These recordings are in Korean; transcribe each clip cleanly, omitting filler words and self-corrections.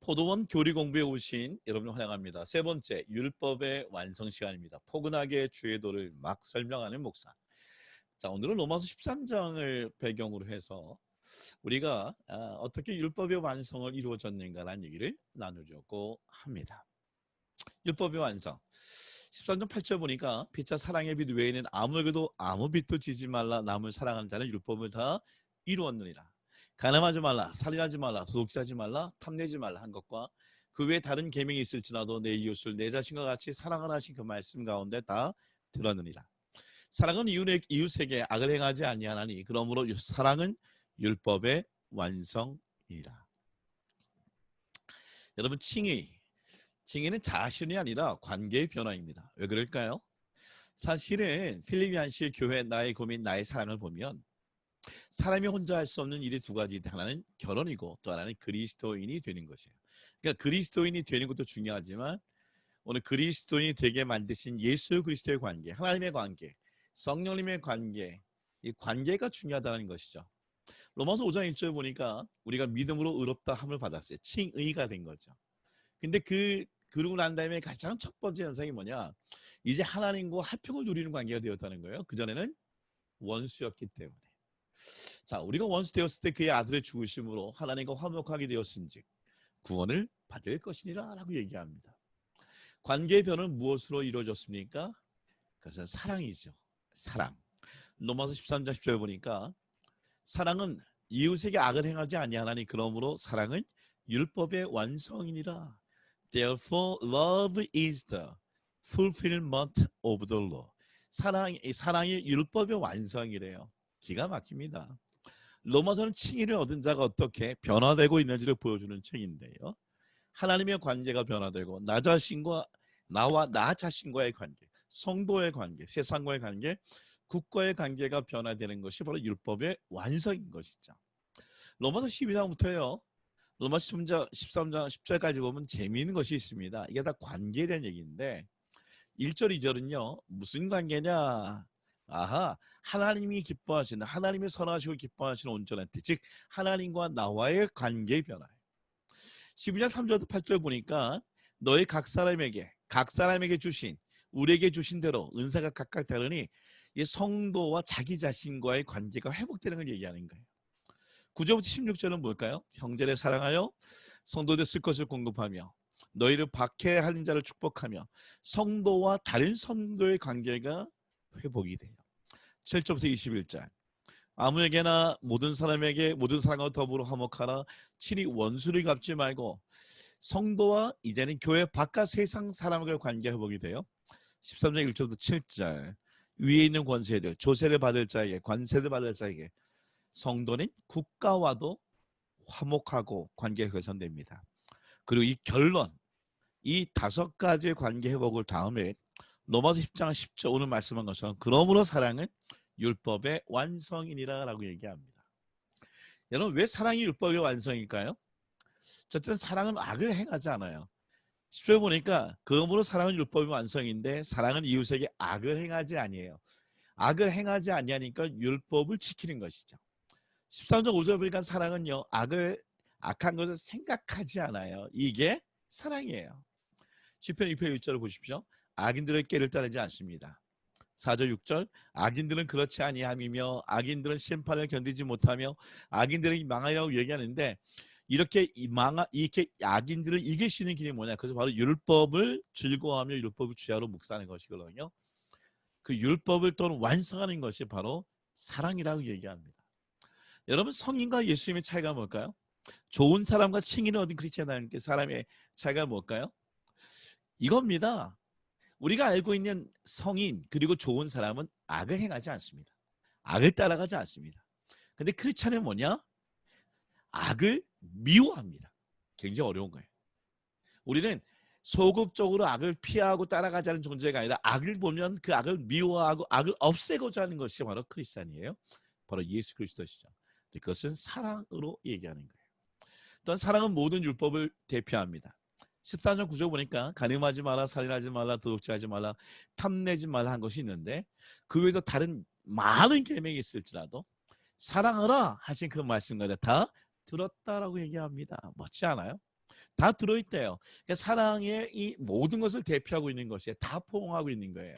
포도원 교리 공부에 오신 여러분을 환영합니다. 세 번째, 율법의 완성 시간입니다. 포근하게 주의 도를 막 설명하는 목사. 자, 오늘은 로마서 13장을 배경으로 해서 우리가 어떻게 율법의 완성을 이루어졌는가라는 얘기를 나누려고 합니다. 율법의 완성. 13장 8절 보니까 피차 사랑의 빛 외에는 아무에게도 아무 빛도 지지 말라. 남을 사랑하는 자는 율법을 다 이루었느니라. 가늠하지 말라, 살인하지 말라, 도둑질하지 말라, 탐내지 말라 한 것과 그 외에 다른 계명이 있을지라도 내 이웃을 내 자신과 같이 사랑하라 하신 그 말씀 가운데 다 들었느니라. 사랑은 이웃에게 악을 행하지 아니하나니 그러므로 사랑은 율법의 완성이라. 여러분, 칭의는 자신이 아니라 관계의 변화입니다. 왜 그럴까요? 사실은 필리피안식 교회 나의 고민 나의 사랑을 보면 사람이 혼자 할 수 없는 일이 두 가지. 하나는 결혼이고 또 하나는 그리스도인이 되는 것이에요. 그러니까 그리스도인이 되는 것도 중요하지만 오늘 그리스도인이 되게 만드신 예수 그리스도의 관계, 하나님의 관계, 성령님의 관계, 이 관계가 중요하다는 것이죠. 로마서 5장 1절 보니까 우리가 믿음으로 의롭다 함을 받았어요. 칭의가 된 거죠. 근데 그러고 난 다음에 가장 첫 번째 현상이 뭐냐? 이제 하나님과 화평을 누리는 관계가 되었다는 거예요. 그전에는 원수였기 때문에. 자, 우리가 원수 되었을 때 그의 아들의 죽으심으로 하나님과 화목하게 되었은즉 구원을 받을 것이니라 라고 얘기합니다. 관계의 변은 무엇으로 이루어졌습니까? 그것은 사랑이죠. 사랑. 로마서 13장 10절 보니까 사랑은 이웃에게 악을 행하지 아니하나니 그러므로 사랑은 율법의 완성이니라. Therefore love is the fulfillment of the law. 사랑이 율법의 완성이래요. 기가 막힙니다. 로마서는 칭의를 얻은 자가 어떻게 변화되고 있는지를 보여주는 책인데요. 하나님의 관계가 변화되고 나와 나 자신과의 관계, 성도의 관계, 세상과의 관계, 국가의 관계가 변화되는 것이 바로 율법의 완성인 것이죠. 로마서 12장부터요. 로마서 13장 10절까지 보면 재미있는 것이 있습니다. 이게 다 관계에 대한 얘기인데 1절, 2절은요. 무슨 관계냐? 하나님이 기뻐하시는, 하나님이 선하시고 기뻐하시는 온전한 뜻, 즉 하나님과 나와의 관계의 변화예요. 12장 3절부터 8절 보니까 너희 각 사람에게 주신, 우리에게 주신 대로 은사가 각각 다르니 이 성도와 자기 자신과의 관계가 회복되는 걸 얘기하는 거예요. 9절부터 16절은 뭘까요? 형제를 사랑하여 성도들 쓸 것을 공급하며 너희를 박해하는 자를 축복하며 성도와 다른 성도의 관계가 회복이 돼요. 7절부터 21절 아무에게나 모든 사람에게 모든 사람과 더불어 화목하라. 친히 원수를 갚지 말고 성도와 이제는 교회 바깥 세상 사람과 관계 회복이 돼요. 13장 1절부터 7절 위에 있는 권세들 조세를 받을 자에게 관세를 받을 자에게 성도는 국가와도 화목하고 관계가 개선됩니다. 그리고 이 결론 이 5가지의 관계 회복을 다음에 로마서 10장 10절 오늘 말씀한 것처럼 그러므로 사랑은 율법의 완성이니라 라고 얘기합니다. 여러분 왜 사랑이 율법의 완성일까요? 첫째는 사랑은 악을 행하지 않아요. 10절 보니까 그러므로 사랑은 율법의 완성인데 사랑은 이웃에게 악을 행하지 아니에요. 악을 행하지 아니하니까 율법을 지키는 것이죠. 13절 5절 보니까 사랑은요 악한 것을 생각하지 않아요. 이게 사랑이에요. 시편 2편 1절을 보십시오. 악인들의 꾀를 따르지 않습니다. 4절 6절 악인들은 그렇지 아니함이며 악인들은 심판을 견디지 못하며 악인들은 망하리라고 얘기하는데 이렇게 악인들을 이길 수 있는 길이 뭐냐? 그래서 바로 율법을 즐거워하며 율법을 주야로 묵상하는 것이거든요. 그 율법을 또는 완성하는 것이 바로 사랑이라고 얘기합니다. 여러분 성인과 예수님의 차이가 뭘까요? 좋은 사람과 칭의를 얻은 크리스찬의 사람의 차이가 뭘까요? 이겁니다. 우리가 알고 있는 성인 그리고 좋은 사람은 악을 행하지 않습니다. 악을 따라가지 않습니다. 근데 크리스찬은 뭐냐? 악을 미워합니다. 굉장히 어려운 거예요. 우리는 소극적으로 악을 피하고 따라가자는 존재가 아니라 악을 보면 그 악을 미워하고 악을 없애고자 하는 것이 바로 크리스찬이에요. 바로 예수 그리스도시죠. 그것은 사랑으로 얘기하는 거예요. 또한 사랑은 모든 율법을 대표합니다. 14절 9절 보니까 간음하지 마라, 살인하지 말라, 도둑질하지 말라, 탐내지 말라 한 것이 있는데 그 외에도 다른 많은 계명이 있을지라도 사랑하라 하신 그 말씀과 다 들었다라고 얘기합니다. 멋지 않아요? 다 들어있대요. 그러니까 사랑의 이 모든 것을 대표하고 있는 것이 다 포함하고 있는 거예요.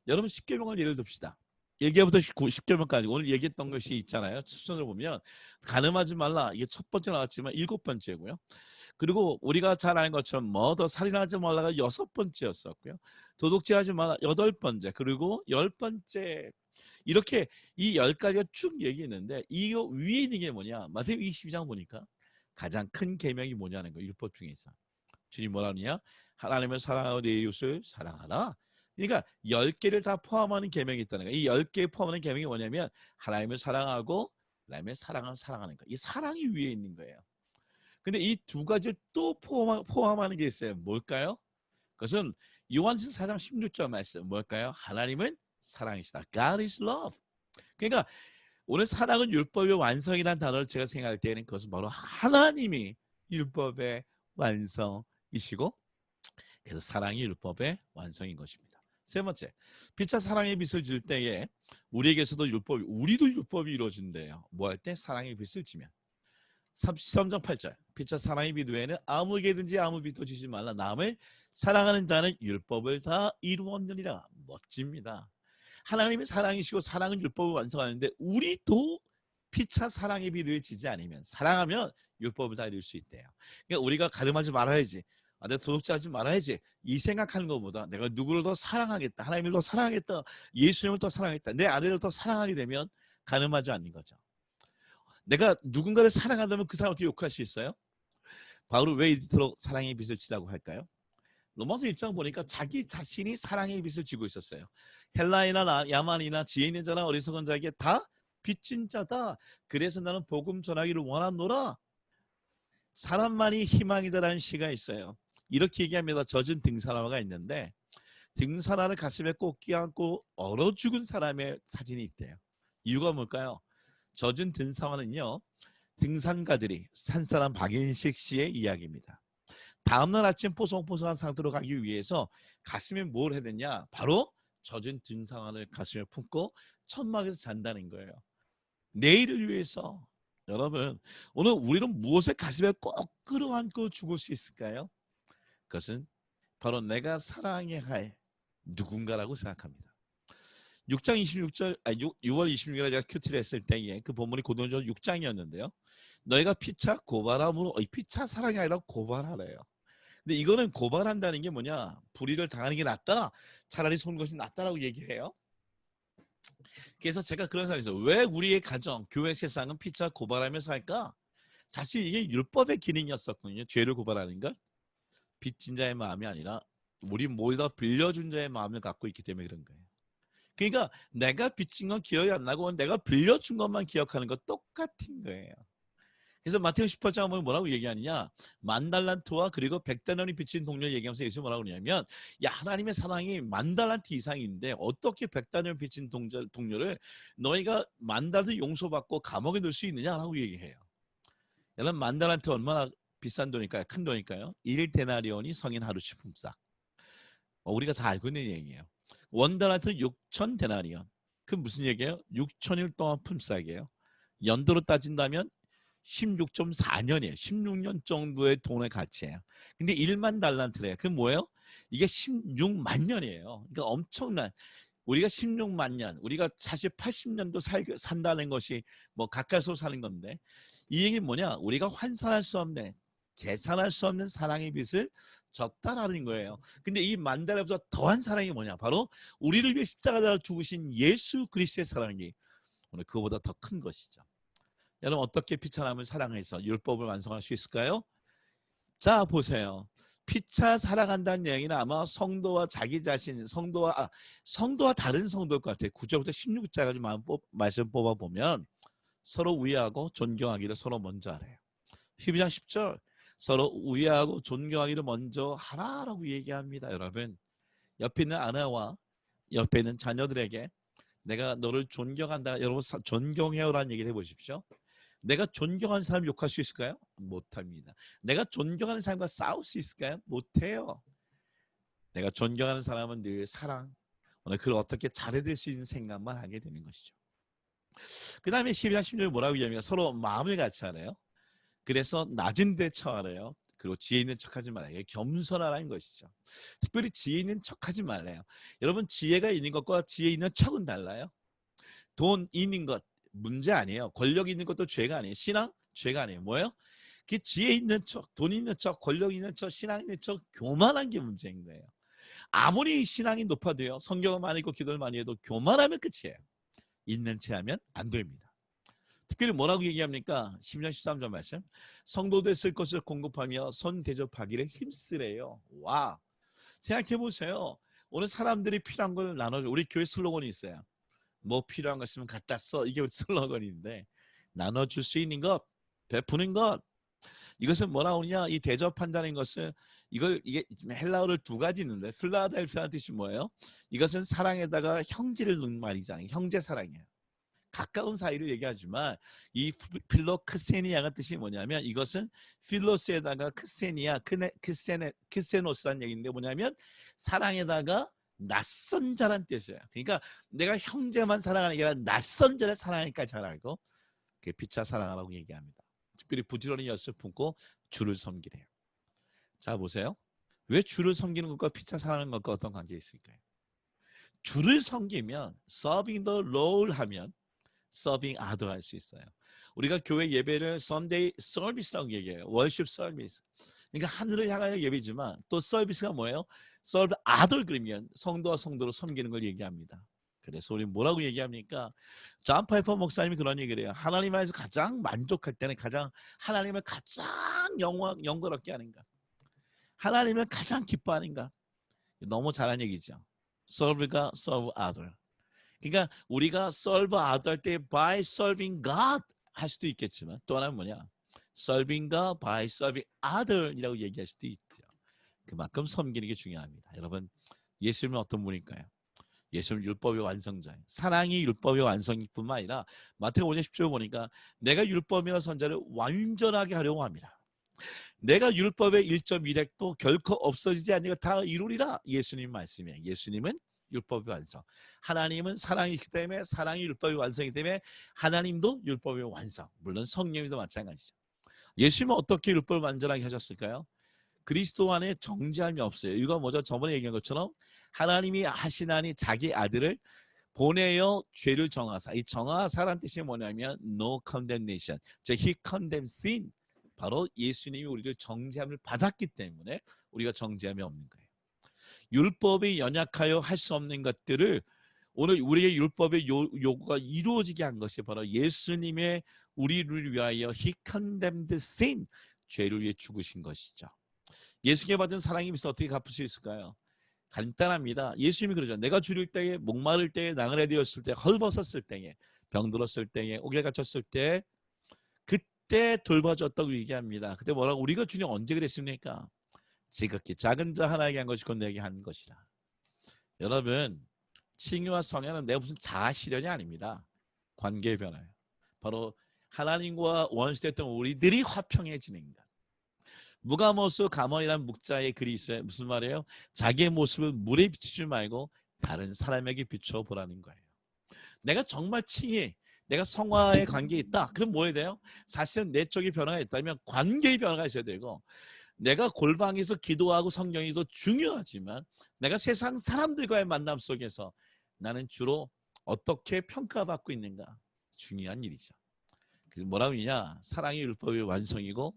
여러분 10계명을 예를 듭시다. 1계부터 10계명까지 오늘 얘기했던 것이 있잖아요. 수선을 보면 간음하지 말라. 이게 첫 번째 나왔지만 7번째고요. 그리고 우리가 잘 아는 것처럼 머더 살인하지 말라가 6번째였었고요. 도둑질하지 말라 8번째. 그리고 10번째. 이렇게 이 10가지가 쭉 얘기했는데 이거 위에 있는 게 뭐냐? 마태복음 22장 보니까 가장 큰 계명이 뭐냐는 거 율법 중에 있어. 주님 뭐라 하느냐? 하나님을 사랑하고 내 이웃을 사랑하라. 그러니까 10개를 다 포함하는 계명이 있다는 거예요. 이 10개 포함하는 계명이 뭐냐면 하나님을 사랑하고 그다음에 사랑을 사랑하는 거. 이 사랑이 위에 있는 거예요. 근데 이 두 가지를 또 포함하는 게 있어요. 뭘까요? 그것은 요한일서 4장 16절 말씀 뭘까요? 하나님은 사랑이시다. God is love. 그러니까 오늘 사랑은 율법의 완성이라는 단어를 제가 생각할 때에는 그것은 바로 하나님이 율법의 완성이시고 그래서 사랑이 율법의 완성인 것입니다. 세 번째, 피차 사랑의 빛을 질 때에 우리에게서도 우리도 율법이 이루어진대요. 뭐 할 때? 사랑의 빛을 지면. 33장 8절 피차 사랑의 빛 외에는 아무에게든지 아무 빛도 지지 말라. 남을 사랑하는 자는 율법을 다 이루었느니라. 멋집니다. 하나님의 사랑이시고 사랑은 율법을 완성하는데 우리도 피차 사랑의 빛 외에 지지 않으면 사랑하면 율법을 다 이룰 수 있대요. 그러니까 우리가 가늠하지 말아야지. 내가 도둑질하지 말아야지. 이 생각하는 것보다 내가 누구를 더 사랑하겠다. 하나님을 더 사랑하겠다. 예수님을 더 사랑하겠다. 내 아내를 더 사랑하게 되면 가늠하지 않는 거죠. 내가 누군가를 사랑한다면 그 사람을 어떻게 욕할 수 있어요? 바울은 왜 이토록 사랑의 빛을 지라고 할까요? 로마서 1장 보니까 자기 자신이 사랑의 빛을 지고 있었어요. 헬라이나 야만이나 지혜 있는 자나 어리석은 자에게 다 빚진 자다. 그래서 나는 복음 전하기를 원하노라. 사람만이 희망이다라는 시가 있어요. 이렇게 얘기합니다. 젖은 등산화가 있는데 등산화를 가슴에 꼭 끼안고 얼어 죽은 사람의 사진이 있대요. 이유가 뭘까요? 젖은 등산화는요. 등산가들이 산사람 박인식 씨의 이야기입니다. 다음날 아침 포송포송한 상태로 가기 위해서 가슴에 뭘 해야 되냐? 바로 젖은 등산화를 가슴에 품고 천막에서 잔다는 거예요. 내일을 위해서. 여러분 오늘 우리는 무엇을 가슴에 꼭 끌어안고 죽을 수 있을까요? 그것은 바로 내가 사랑해야 할 누군가라고 생각합니다. 6장 26절, 6월 26일에 제가 큐티를 했을 때에 그 본문이 고린도전서 6장이었는데요. 너희가 피차 고발함으로 피차 사랑이 아니라 고발하래요. 근데 이거는 고발한다는 게 뭐냐? 불의를 당하는 게 낫다. 차라리 쏘는 것이 낫다라고 얘기해요. 그래서 제가 그런 생각이 있어요. 왜 우리의 가정, 교회 세상은 피차 고발하면서 할까? 사실 이게 율법의 기능이었었거든요. 죄를 고발하는 것. 빚진 자의 마음이 아니라 우리 모두 다 빌려준 자의 마음을 갖고 있기 때문에 그런 거예요. 그러니까 내가 빚진 건 기억이 안 나고 내가 빌려준 것만 기억하는 거 똑같은 거예요. 그래서 마태복음 18장 보면 뭐라고 얘기하느냐? 10,000달란트와 그리고 100달란트 빚진 동료를 얘기하면서 예수님 뭐라고 그러냐면 야 하나님의 사랑이 10,000달란트 이상인데 어떻게 100달란트 빚진 동료를 너희가 10,000달란트 용서받고 감옥에 넣을 수 있느냐라고 얘기해요. 여러분 10,000달란트 얼마나 비싼 돈일까요? 큰 돈일까요? 1데나리온이 성인 하루치 품삯. 우리가 다 알고 있는 얘기예요. 1달란트 6,000데나리온. 그 무슨 얘기예요? 6,000일 동안 품삯이에요. 연도로 따진다면 16.4년이에요. 16년 정도의 돈의 가치예요. 근데 1만 달란트래요. 그게 뭐예요? 이게 16만 년이에요. 그러니까 엄청난 우리가 16만 년, 우리가 사실 80년도 산다는 것이 뭐 가까이서 사는 건데 이 얘기는 뭐냐? 우리가 환산할 수 없는 계산할 수 없는 사랑의 빛을 졌다라는 거예요. 근데 이 10,000달러보다 더한 사랑이 뭐냐? 바로 우리를 위해 십자가를 죽으신 예수 그리스도의 사랑이 오늘 그거보다 더 큰 것이죠. 여러분 어떻게 피차남을 사랑해서 율법을 완성할 수 있을까요? 자 보세요. 피차 사랑한다는 얘기는 아마 성도와 자기 자신, 성도와 다른 성도일 것 같아요. 9절부터 16절까지 말씀 뽑아보면 서로 우애하고 존경하기를 서로 먼저 하래요. 12장 10절 서로 우애하고 존경하기를 먼저 하라라고 얘기합니다. 여러분 옆에 있는 아내와 옆에 있는 자녀들에게 내가 너를 존경한다. 여러분 존경해요라는 얘기를 해보십시오. 내가 존경하는 사람 욕할 수 있을까요? 못합니다. 내가 존경하는 사람과 싸울 수 있을까요? 못해요. 내가 존경하는 사람은 늘 사랑, 오늘 그걸 어떻게 잘해줄 수 있는 생각만 하게 되는 것이죠. 그 다음에 12장 16절 뭐라고 얘기하면 서로 마음을 같이 하래요. 그래서 낮은 데 처하래요. 그리고 지혜 있는 척하지 말아요. 겸손하라는 것이죠. 특별히 지혜 있는 척하지 말래요. 여러분 지혜가 있는 것과 지혜 있는 척은 달라요. 돈 있는 것 문제 아니에요. 권력 있는 것도 죄가 아니에요. 신앙 죄가 아니에요. 뭐예요? 그 지혜 있는 척, 돈 있는 척, 권력 있는 척, 신앙 있는 척, 교만한 게 문제인 거예요. 아무리 신앙이 높아도요. 성경을 많이 읽고 기도를 많이 해도 교만하면 끝이에요. 있는 채 하면 안 됩니다. 특별히 뭐라고 얘기합니까? 10년 13절 말씀. 성도들 쓸 것을 공급하며 선 대접하기를 힘쓰래요. 와, 생각해 보세요. 오늘 사람들이 필요한 걸 나눠줘. 우리 교회 슬로건이 있어요. 뭐 필요한 거 있으면 갖다 써. 이게 우리 슬로건인데 나눠줄 수 있는 것, 베푸는 것. 이것은 뭐라고 하느냐? 이 대접한다는 것은 이게 헬라어를 두 가지 있는데 필라델피아의 뜻이 뭐예요? 이것은 사랑에다가 형제를 넣는 말이잖아요. 형제 사랑이에요. 가까운 사이를 얘기하지만 이 필로크세니아가 뜻이 뭐냐면 이것은 필로스에다가 크세니아, 크세노스라는 얘기인데 뭐냐면 사랑에다가 낯선 자란 뜻이에요. 그러니까 내가 형제만 사랑하는 게 아니라 낯선 자를 사랑하니까 잘 알고 그게 피차 사랑하라고 얘기합니다. 특별히 부지런히 엿을 품고 주를 섬기래요. 자 보세요. 왜 주를 섬기는 것과 피차 사랑하는 것과 어떤 관계가 있을까요? 주를 섬기면 serving the Lord 하면 서빙 아더 할 수 있어요. 우리가 교회 예배를 Sunday Service라고 얘기해요. Worship Service. 그러니까 하늘을 향하여 예배지만 또 서비스가 뭐예요? Serve other 그러면 성도와 성도로 섬기는 걸 얘기합니다. 그래서 우리 뭐라고 얘기합니까? 존 파이퍼 목사님이 그런 얘기를 해요. 하나님 안에서 가장 만족할 때는 가장 하나님을 가장 영광롭게 하는가? 하나님을 가장 기뻐하는가? 너무 잘한 얘기죠. Serve가 serve other. 그러니까 우리가 serve other 할 때 by serving God 할 수도 있겠지만 또 하나는 뭐냐? serving God by serving other이라고 얘기할 수도 있죠. 그만큼 섬기는 게 중요합니다. 여러분 예수님은 어떤 분일까요? 예수님은 율법의 완성자예요. 사랑이 율법의 완성뿐만 아니라 마태복음 5장 10절 보니까 내가 율법이나 선자를 완전하게 하려고 합니다. 내가 율법의 1.1획도 결코 없어지지 않는 다 이루리라. 예수님 말씀이에요. 예수님은 율법의 완성. 하나님은 사랑이기 때문에 사랑이 율법의 완성이기 때문에 하나님도 율법의 완성. 물론 성령님도 마찬가지죠. 예수님은 어떻게 율법을 완전하게 하셨을까요? 그리스도 안에 정죄함이 없어요. 이거 뭐죠? 저번에 얘기한 것처럼 하나님이 하시나니 자기 아들을 보내어 죄를 정하사. 이 정하사란 뜻이 뭐냐면 no condemnation. 즉 he condemned sin. 바로 예수님이 우리를 정죄함을 받았기 때문에 우리가 정죄함이 없는 거예요. 율법이 연약하여 할 수 없는 것들을 오늘 우리의 율법의 요구가 이루어지게 한 것이 바로 예수님의 우리를 위하여 he condemned sin. 죄를 위해 죽으신 것이죠. 예수께 받은 사랑이 있어 어떻게 갚을 수 있을까요? 간단합니다. 예수님이 그러죠. 내가 줄일 때에 목마를 때에 나그네 되었을 때 헐벗었을 때에 병들었을 때에 옥에 갇혔을 때 그때 돌봐줬다고 얘기합니다. 그때 뭐라고 우리가 주님 언제 그랬습니까? 지극히 작은 자 하나에게 한 것이 곧 내게 한 것이라. 여러분 칭의와 성애는 내 무슨 자아 실현이 아닙니다. 관계의 변화예요. 바로 하나님과 원수됐던 우리들이 화평해지는 것. 무가모스 가몬이라는 묵자의 글이 있어요. 무슨 말이에요? 자기의 모습을 물에 비추지 말고 다른 사람에게 비춰보라는 거예요. 내가 정말 칭의, 내가 성화의 관계에 있다. 그럼 뭐 해야 돼요? 사실은 내 쪽의 변화가 있다면 관계의 변화가 있어야 되고 내가 골방에서 기도하고 성경이도 중요하지만 내가 세상 사람들과의 만남 속에서 나는 주로 어떻게 평가받고 있는가? 중요한 일이죠. 그래서 뭐라고 하냐? 사랑의 율법의 완성이고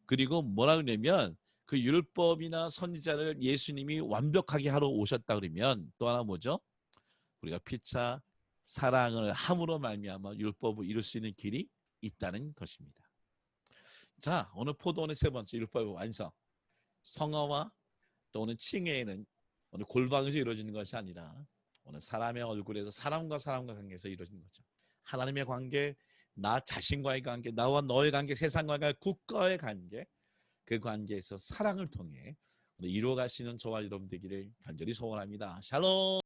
그리고 뭐라 그러냐면 그 율법이나 선지자를 예수님이 완벽하게 하러 오셨다 그러면 또 하나 뭐죠? 우리가 피차 사랑을 함으로 말미암아 율법을 이룰 수 있는 길이 있다는 것입니다. 자, 오늘 포도원의 세 번째 율법의 완성. 성화와 또 오늘 칭의는 오늘 골방에서 이루어지는 것이 아니라 오늘 사람의 얼굴에서 사람과 관계에서 이루어지는 거죠. 하나님의 관계, 나 자신과의 관계, 나와 너의 관계, 세상과의 관계, 국가의 관계, 그 관계에서 사랑을 통해 이루어갈 수 있는 저와 여러분 되기를 간절히 소원합니다. 샬롬.